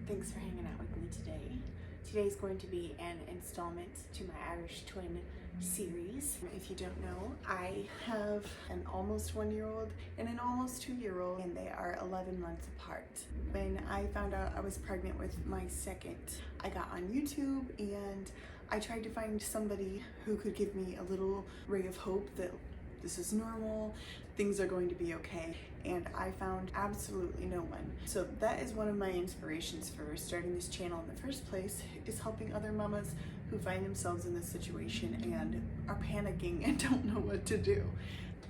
Thanks for hanging out with me today. Today is going to be an installment to my Irish twin series. If you don't know, I have an almost 1-year-old and an almost 2-year-old, and they are 11 months apart. When I found out I was pregnant with my second, I got on YouTube and I tried to find somebody who could give me a little ray of hope that this is normal, things are going to be okay, and I found absolutely no one. So that is one of my inspirations for starting this channel in the first place, is helping other mamas who find themselves in this situation and are panicking and don't know what to do.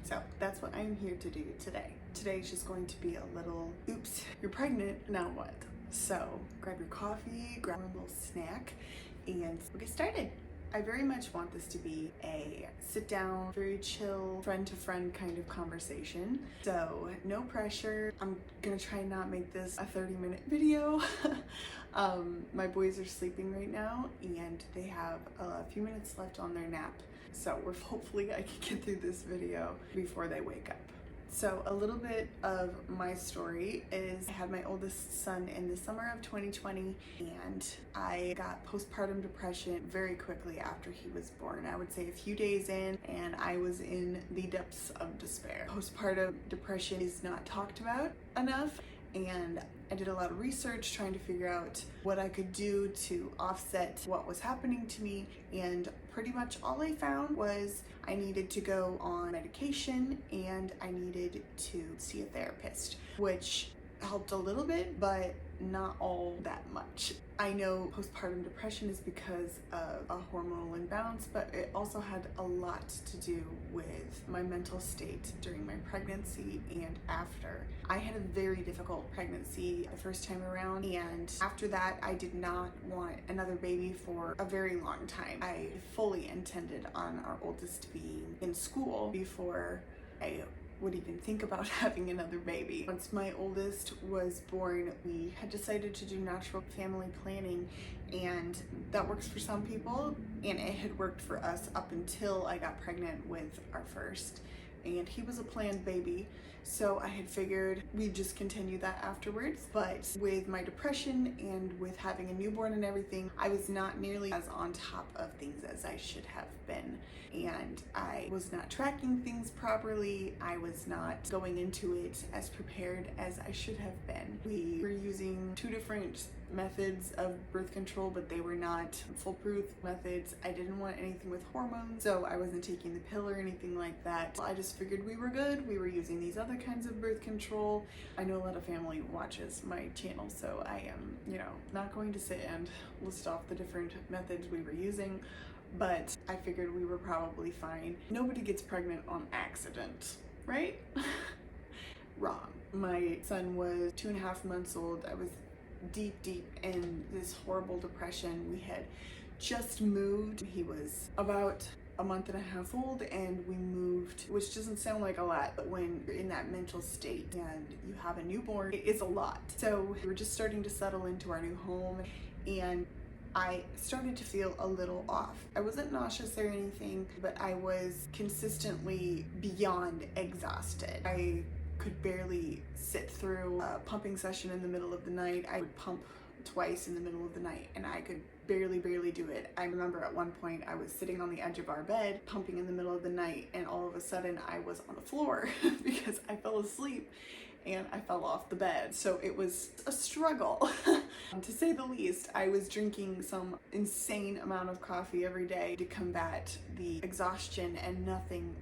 So that's what I'm here to do today. Today is just going to be a little, oops, you're pregnant, now what? So grab your coffee, grab a little snack, and we'll get started. I very much want this to be a sit down, very chill, friend to friend kind of conversation. So no pressure. I'm gonna try and not make this a 30-minute video. My boys are sleeping right now and they have a few minutes left on their nap. So hopefully I can get through this video before they wake up. So a little bit of my story is I had my oldest son in the summer of 2020 and I got postpartum depression very quickly after he was born. I would say a few days in and I was in the depths of despair. Postpartum depression is not talked about enough, and I did a lot of research trying to figure out what I could do to offset what was happening to me, and pretty much all I found was I needed to go on medication and I needed to see a therapist, which helped a little bit, but not all that much. I know postpartum depression is because of a hormonal imbalance, but it also had a lot to do with my mental state during my pregnancy and after. I had a very difficult pregnancy the first time around, and after that I did not want another baby for a very long time. I fully intended on our oldest being in school before I would even think about having another baby. Once my oldest was born, we had decided to do natural family planning, and that works for some people, and it had worked for us up until I got pregnant with our first, and he was a planned baby. So I had figured we'd just continue that afterwards. But with my depression and with having a newborn and everything, I was not nearly as on top of things as I should have been. And I was not tracking things properly. I was not going into it as prepared as I should have been. We were using 2 different methods of birth control, but they were not foolproof methods. I didn't want anything with hormones, so I wasn't taking the pill or anything like that. I just figured we were good. We were using these other kinds of birth control. I know a lot of family watches my channel, so I am, not going to sit and list off the different methods we were using, but I figured we were probably fine. Nobody gets pregnant on accident, right? Wrong. My son was 2.5 months old. I was deep in this horrible depression. We had just moved. He was about a month and a half old and we moved, which doesn't sound like a lot, but when you're in that mental state and you have a newborn, it's a lot. So we were just starting to settle into our new home and I started to feel a little off. I wasn't nauseous or anything, but I was consistently beyond exhausted. I could barely sit through a pumping session in the middle of the night. I would pump twice in the middle of the night and I could barely do it. I remember at one point I was sitting on the edge of our bed pumping in the middle of the night, and all of a sudden I was on the floor because I fell asleep and I fell off the bed. So it was a struggle to say the least. I was drinking some insane amount of coffee every day to combat the exhaustion, and nothing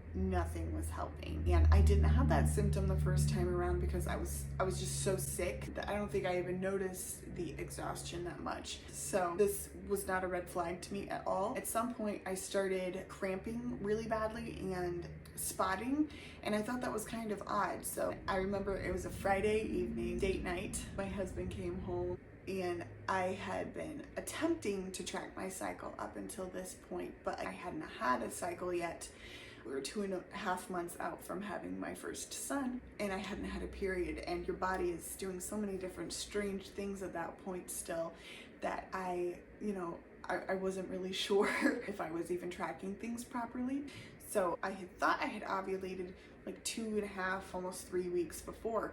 was helping. And I didn't have that symptom the first time around because I was just so sick that I don't think I even noticed the exhaustion that much. So this was not a red flag to me at all. At some point I started cramping really badly and spotting, and I thought that was kind of odd. So I remember it was a Friday evening, date night. My husband came home and I had been attempting to track my cycle up until this point, but I hadn't had a cycle yet. We were 2.5 months out from having my first son, and I hadn't had a period, and your body is doing so many different strange things at that point still that I wasn't really sure if I was even tracking things properly. So I had thought I had ovulated like 2.5, almost 3 weeks before,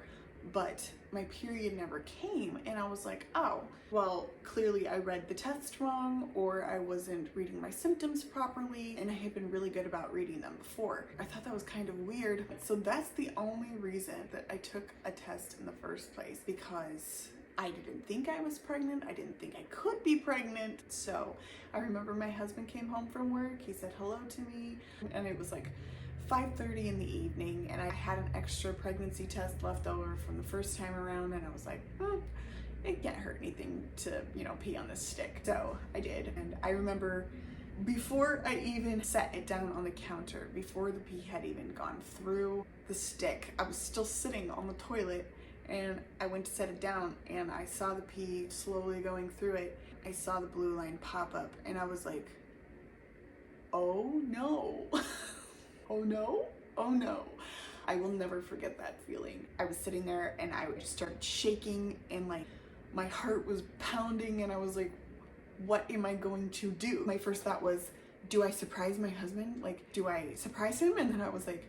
but my period never came. And I was like, oh, well, clearly I read the test wrong, or I wasn't reading my symptoms properly, and I had been really good about reading them before. I thought that was kind of weird. So that's the only reason that I took a test in the first place, because I didn't think I was pregnant. I didn't think I could be pregnant. So I remember my husband came home from work. He said hello to me, and it was like 5:30 in the evening, and I had an extra pregnancy test left over from the first time around, and I was like, it can't hurt anything to, pee on this stick. So I did, and I remember before I even set it down on the counter, before the pee had even gone through the stick, I was still sitting on the toilet, and I went to set it down, and I saw the pee slowly going through it. I saw the blue line pop up, and I was like, oh no. Oh no, oh no. I will never forget that feeling. I was sitting there and I just started shaking, and like my heart was pounding, and I was like, what am I going to do? My first thought was, do I surprise my husband? Like, do I surprise him? And then I was like,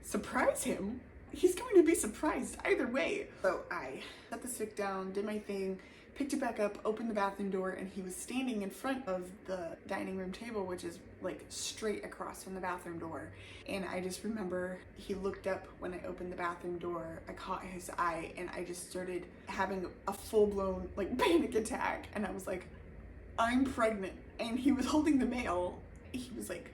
surprise him? He's going to be surprised either way. So I set the stick down, did my thing, picked it back up, opened the bathroom door, and he was standing in front of the dining room table, which is like straight across from the bathroom door. And I just remember he looked up when I opened the bathroom door. I caught his eye, and I just started having a full-blown like panic attack. And I was like, I'm pregnant. And he was holding the mail. He was like,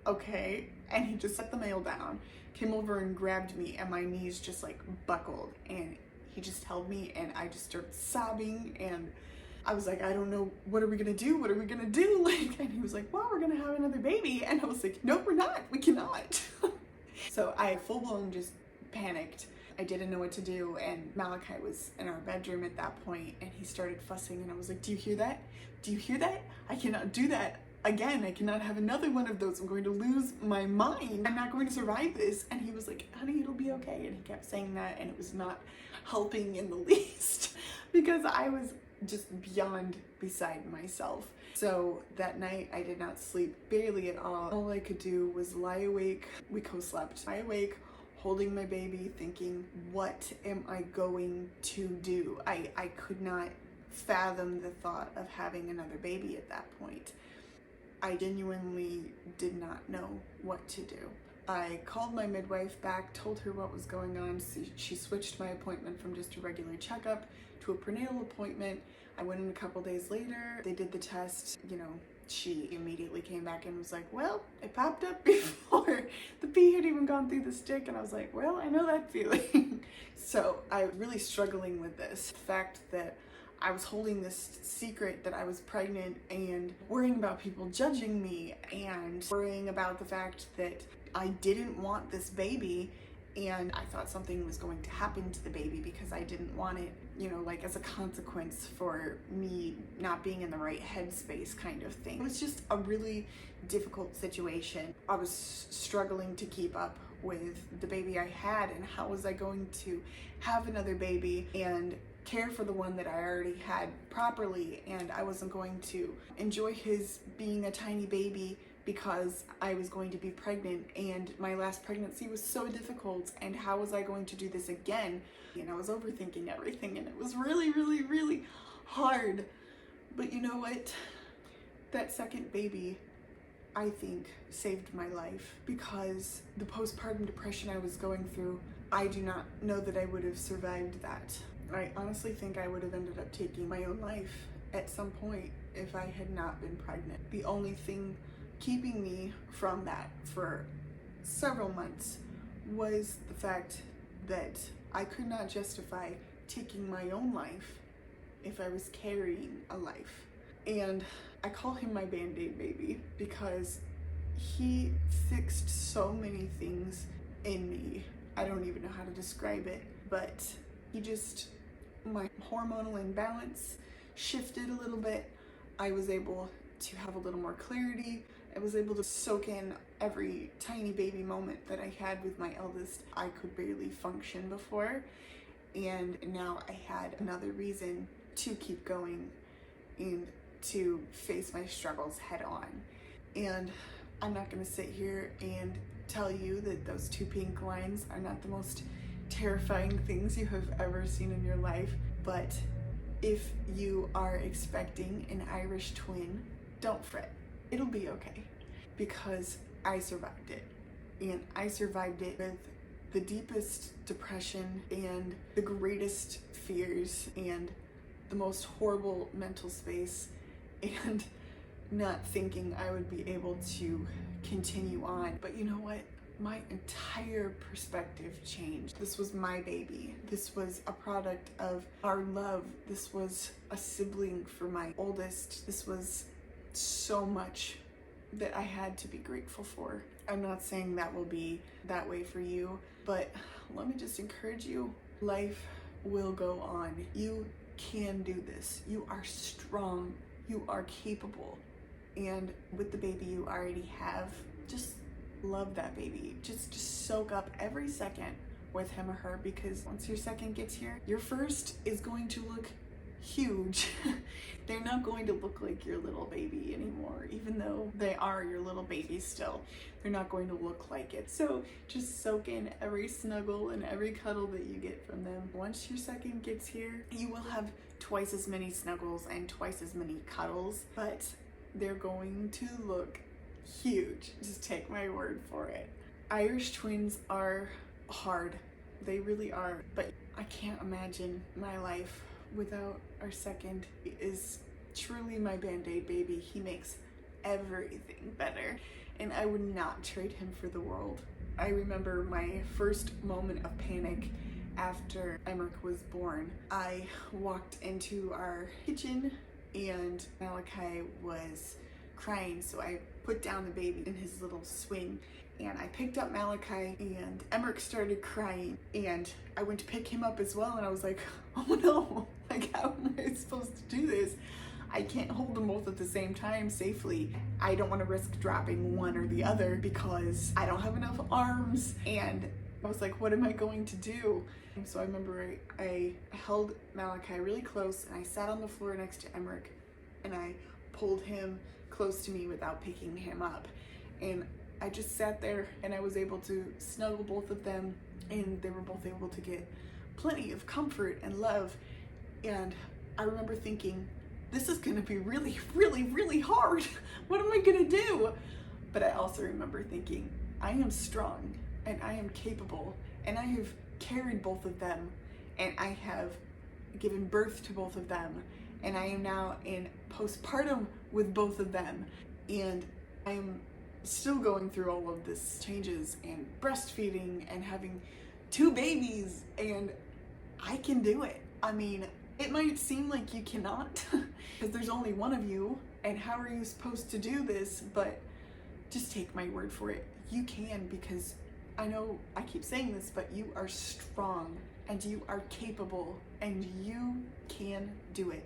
okay. And he just set the mail down, came over and grabbed me, and my knees just like buckled, and he just held me, and I just started sobbing, and I was like, I don't know, what are we gonna do? What are we gonna do? Like, and he was like, well, we're gonna have another baby. And I was like, no, we're not, we cannot. So I full blown just panicked. I didn't know what to do, and Malachi was in our bedroom at that point, and he started fussing, and I was like, do you hear that? Do you hear that? I cannot do that again. I cannot have another one of those. I'm going to lose my mind. I'm not going to survive this. And he was like, honey, it'll be okay. And he kept saying that, and it was not helping in the least, because I was just beyond beside myself. So that night I did not sleep barely at all. All I could do was lie awake. We co-slept. Lie awake, holding my baby, thinking, what am I going to do? I could not fathom the thought of having another baby at that point. I genuinely did not know what to do. I called my midwife back, told her what was going on. She switched my appointment from just a regular checkup to a prenatal appointment. I went in a couple days later. They did the test. She immediately came back and was like, well, it popped up before the pee had even gone through the stick. And I was like, well, I know that feeling. So I was really struggling with this. The fact that I was holding this secret that I was pregnant, and worrying about people judging me, and worrying about the fact that I didn't want this baby, and I thought something was going to happen to the baby because I didn't want it, like as a consequence for me not being in the right headspace kind of thing. It was just a really difficult situation. I was struggling to keep up with the baby I had, and how was I going to have another baby and care for the one that I already had properly, and I wasn't going to enjoy his being a tiny baby because I was going to be pregnant, and my last pregnancy was so difficult, and how was I going to do this again? And I was overthinking everything, and it was really, really, really hard. But you know what? That second baby, I think, saved my life, because the postpartum depression I was going through, I do not know that I would have survived that. I honestly think I would have ended up taking my own life at some point if I had not been pregnant. The only thing keeping me from that for several months was the fact that I could not justify taking my own life if I was carrying a life. And I call him my Band-Aid baby because he fixed so many things in me. I don't even know how to describe it, but my hormonal imbalance shifted a little bit. I was able to have a little more clarity. I was able to soak in every tiny baby moment that I had with my eldest. I could barely function before, and now I had another reason to keep going and to face my struggles head on. And I'm not going to sit here and tell you that those two pink lines are not the most terrifying things you have ever seen in your life. But if you are expecting an Irish twin, don't fret. It'll be okay, because I survived it. And I survived it with the deepest depression and the greatest fears and the most horrible mental space, and not thinking I would be able to continue on. But you know what? My entire perspective changed. This was my baby. This was a product of our love. This was a sibling for my oldest. This was so much that I had to be grateful for. I'm not saying that will be that way for you, but let me just encourage you. Life will go on. You can do this. You are strong. You are capable. And with the baby you already have, just love that baby. Just soak up every second with him or her, because once your second gets here, your first is going to look huge. They're not going to look like your little baby anymore, even though they are your little baby still. They're not going to look like it. So just soak in every snuggle and every cuddle that you get from them. Once your second gets here, you will have twice as many snuggles and twice as many cuddles, but they're going to look huge. Just take my word for it. Irish twins are hard. They really are. But I can't imagine my life without our second. He is truly my Band-Aid baby. He makes everything better, and I would not trade him for the world. I remember my first moment of panic after Emmerich was born. I walked into our kitchen and Malachi was crying, so I put down the baby in his little swing and I picked up Malachi, and Emmerich started crying, and I went to pick him up as well, and I was like, oh no, like, how am I supposed to do this? I can't hold them both at the same time safely. I don't want to risk dropping one or the other because I don't have enough arms, and I was like, what am I going to do? And so I remember I held Malachi really close, and I sat on the floor next to Emmerich, and I pulled him close to me without picking him up. And I just sat there, and I was able to snuggle both of them, and they were both able to get plenty of comfort and love. And I remember thinking, this is gonna be really, really, really hard. What am I gonna do? But I also remember thinking, I am strong, and I am capable, and I have carried both of them, and I have given birth to both of them, and I am now in postpartum with both of them, and I am still going through all of this changes and breastfeeding and having 2 babies, and I can do it. I mean, it might seem like you cannot because there's only one of you, and how are you supposed to do this? But just take my word for it. You can, because I know I keep saying this, but you are strong and you are capable and you can do it.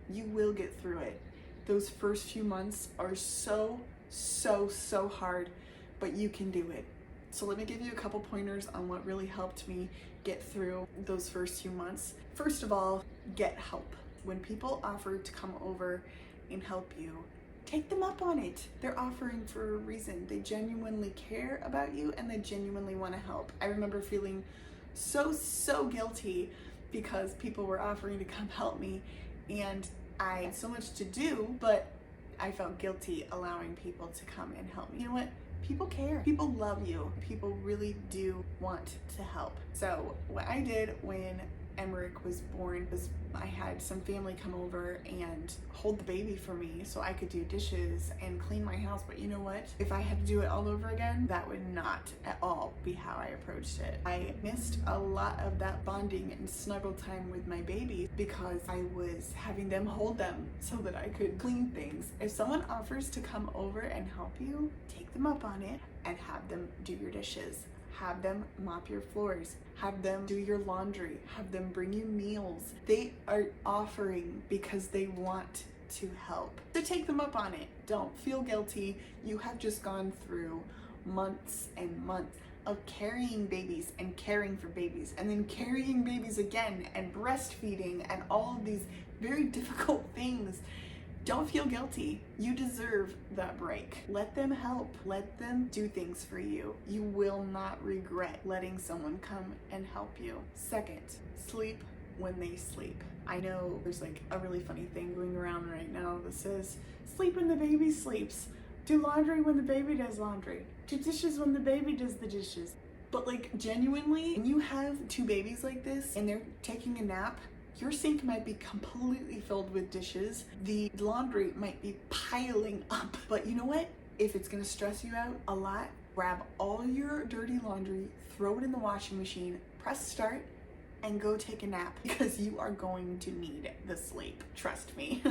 You will get through it. Those first few months are so hard, but you can do it. So let me give you a couple pointers on what really helped me get through those first few months. First of all, get help. When people offer to come over and help you, take them up on it. They're offering for a reason. They genuinely care about you, and they genuinely want to help. I remember feeling so guilty because people were offering to come help me, and I had so much to do, but I felt guilty allowing people to come and help me. You know what? People care. People love you. People really do want to help. So what I did when Emmerich was born was I had some family come over and hold the baby for me so I could do dishes and clean my house. But you know what? If I had to do it all over again, that would not at all be how I approached it. I missed a lot of that bonding and snuggle time with my baby because I was having them hold them so that I could clean things. If someone offers to come over and help you, take them up on it and have them do your dishes. Have them mop your floors, have them do your laundry, have them bring you meals. They are offering because they want to help. So take them up on it. Don't feel guilty. You have just gone through months and months of carrying babies and caring for babies, and then carrying babies again and breastfeeding and all of these very difficult things. Don't feel guilty. You deserve that break. Let them help. Let them do things for you. You will not regret letting someone come and help you. Second, sleep when they sleep. I know there's like a really funny thing going around right now that says, sleep when the baby sleeps. Do laundry when the baby does laundry. Do dishes when the baby does the dishes. But like genuinely, when you have two babies like this and they're taking a nap, your sink might be completely filled with dishes. The laundry might be piling up. But you know what? If it's gonna stress you out a lot, grab all your dirty laundry, throw it in the washing machine, press start, and go take a nap, because you are going to need the sleep, trust me.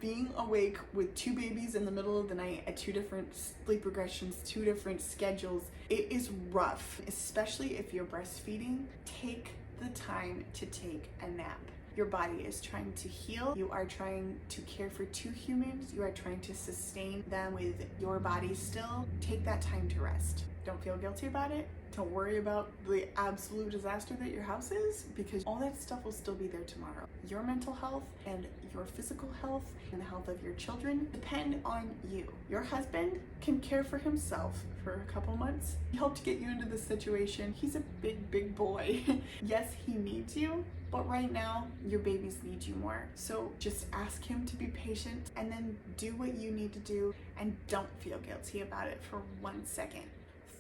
Being awake with two babies in the middle of the night at two different sleep regressions, two different schedules, it is rough, especially if you're breastfeeding. Take the time to take a nap. Your body is trying to heal. You are trying to care for two humans. You are trying to sustain them with your body still. Take that time to rest. Don't feel guilty about it. Don't worry about the absolute disaster that your house is, because all that stuff will still be there tomorrow. Your mental health and your physical health and the health of your children depend on you. Your husband can care for himself for a couple months. He helped get you into this situation. He's a big boy. Yes, he needs you, but right now your babies need you more. So just ask him to be patient and then do what you need to do, and don't feel guilty about it for 1 second.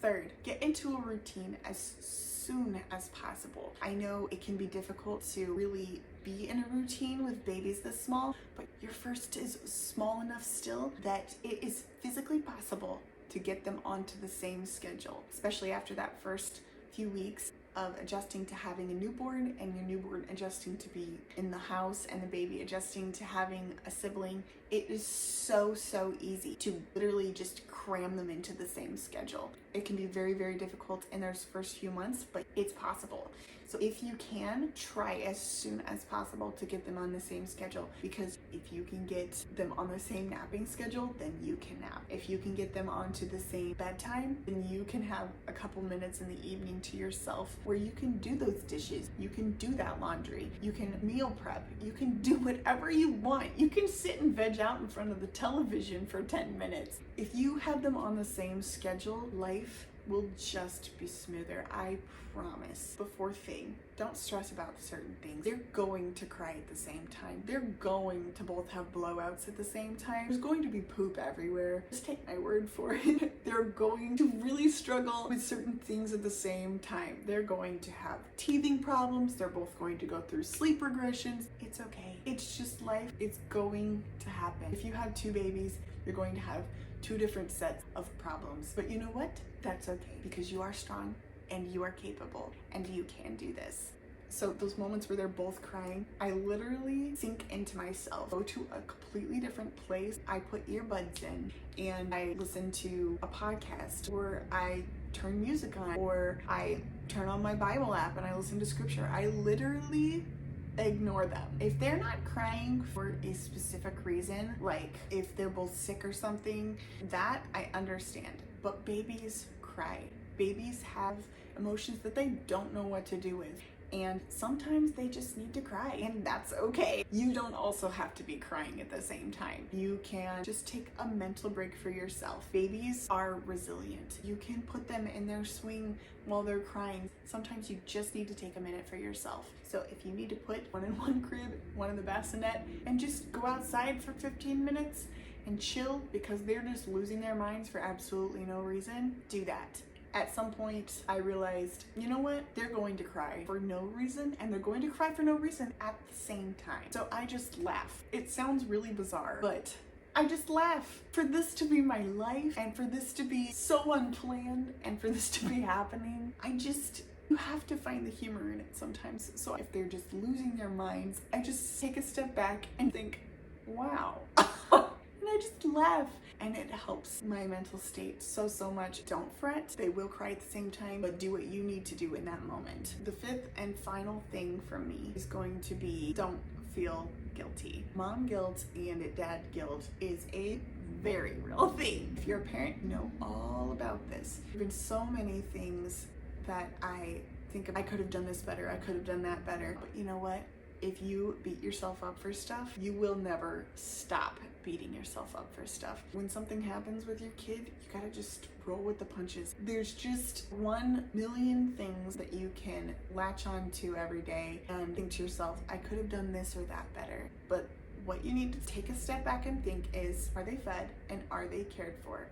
Third, get into a routine as soon as possible. I know it can be difficult to really be in a routine with babies this small, but your first is small enough still that it is physically possible to get them onto the same schedule, especially after that first few weeks of adjusting to having a newborn, and your newborn adjusting to be in the house, and the baby adjusting to having a sibling. It is so easy to literally just cram them into the same schedule. It can be very difficult in those first few months, but it's possible. So if you can, try as soon as possible to get them on the same schedule, because if you can get them on the same napping schedule, then you can nap. If you can get them onto the same bedtime, then you can have a couple minutes in the evening to yourself where you can do those dishes, you can do that laundry, you can meal prep, you can do whatever you want. You can sit and veg out in front of the television for 10 minutes. If you have them on the same schedule, life will just be smoother, I promise. The fourth thing, don't stress about certain things. They're going to cry at the same time. They're going to both have blowouts at the same time. There's going to be poop everywhere. Just take my word for it. They're going to really struggle with certain things at the same time. They're going to have teething problems. They're both going to go through sleep regressions. It's okay. It's just life. It's going to happen. If you have two babies, you're going to have two different sets of problems. But you know what? That's okay, because you are strong and you are capable and you can do this. So those moments where they're both crying, I literally sink into myself, go to a completely different place. I put earbuds in and I listen to a podcast, or I turn music on, or I turn on my Bible app and I listen to scripture. I literally ignore them. If they're not crying for a specific reason, like if they're both sick or something, that I understand. But babies cry. Babies have emotions that they don't know what to do with. And sometimes they just need to cry, and that's okay. You don't also have to be crying at the same time. You can just take a mental break for yourself. Babies are resilient. You can put them in their swing while they're crying. Sometimes you just need to take a minute for yourself. So if you need to put one in one crib, one in the bassinet, and just go outside for 15 minutes and chill because they're just losing their minds for absolutely no reason, do that. At some point, I realized, you know what? They're going to cry for no reason, and they're going to cry for no reason at the same time. So I just laugh. It sounds really bizarre, but I just laugh. For this to be my life, and for this to be so unplanned, and for this to be happening, you have to find the humor in it sometimes. So if they're just losing their minds, I just take a step back and think, wow. And I just laugh, and it helps my mental state so much. Don't fret. They will cry at the same time, but do what you need to do in that moment. The fifth and final thing from me is going to be, don't feel guilty. Mom guilt and dad guilt is a very real thing. If you're a parent, you know all about this. There have been so many things that I think I could have done this better, I could have done that better, but you know what? if you beat yourself up for stuff, you will never stop beating yourself up for stuff. When something happens with your kid, you gotta just roll with the punches. There's just 1,000,000 things that you can latch on to every day and think to yourself, I could have done this or that better. But what you need to take a step back and think is, are they fed and are they cared for?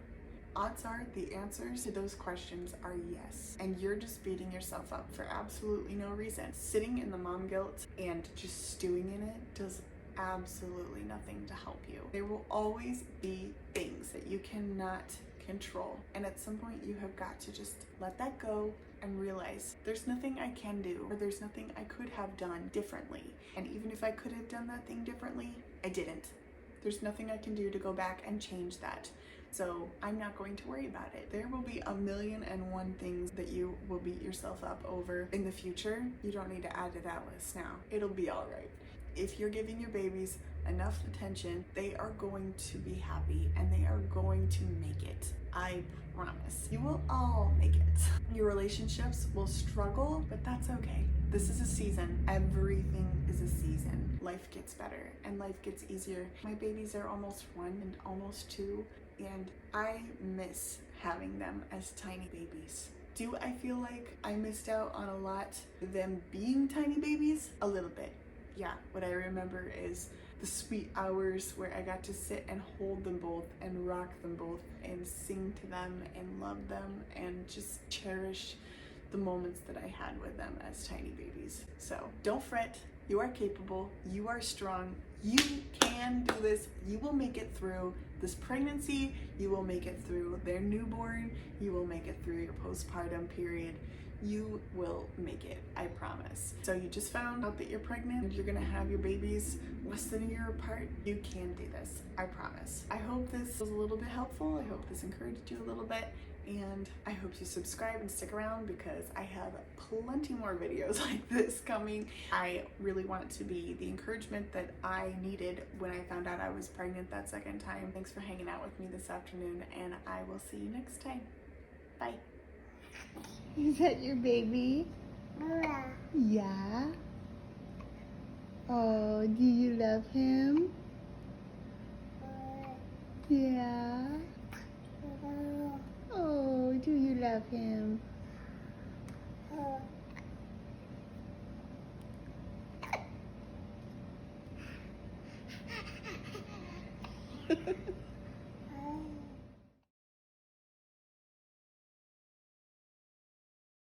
Odds are the answers to those questions are yes. And you're just beating yourself up for absolutely no reason. Sitting in the mom guilt and just stewing in it does absolutely nothing to help you. There will always be things that you cannot control. And at some point you have got to just let that go and realize there's nothing I can do, or there's nothing I could have done differently. And even if I could have done that thing differently, I didn't. There's nothing I can do to go back and change that. So I'm not going to worry about it. There will be 1,000,001 things that you will beat yourself up over in the future. You don't need to add to that list now. It'll be all right. If you're giving your babies enough attention, they are going to be happy and they are going to make it. I promise. You will all make it. Your relationships will struggle, but that's okay. This is a season. Everything is a season. Life gets better and life gets easier. My babies are almost 1 and almost 2, and I miss having them as tiny babies. Do I feel like I missed out on a lot of them being tiny babies? A little bit. Yeah, what I remember is the sweet hours where I got to sit and hold them both and rock them both and sing to them and love them and just cherish the moments that I had with them as tiny babies. So don't fret, you are capable, you are strong, you can do this, you will make it through this pregnancy, you will make it through their newborn, you will make it through your postpartum period. You will make it, I promise. So you just found out that you're pregnant and you're gonna have your babies less than a year apart. You can do this, I promise. I hope this was a little bit helpful. I hope this encouraged you a little bit. And I hope you subscribe and stick around because I have plenty more videos like this coming. I really want to be the encouragement that I needed when I found out I was pregnant that second time. Thanks for hanging out with me this afternoon, and I will see you next time. Bye. Is that your baby? Yeah. Yeah. Oh, do you love him? Yeah. Oh, do you love him?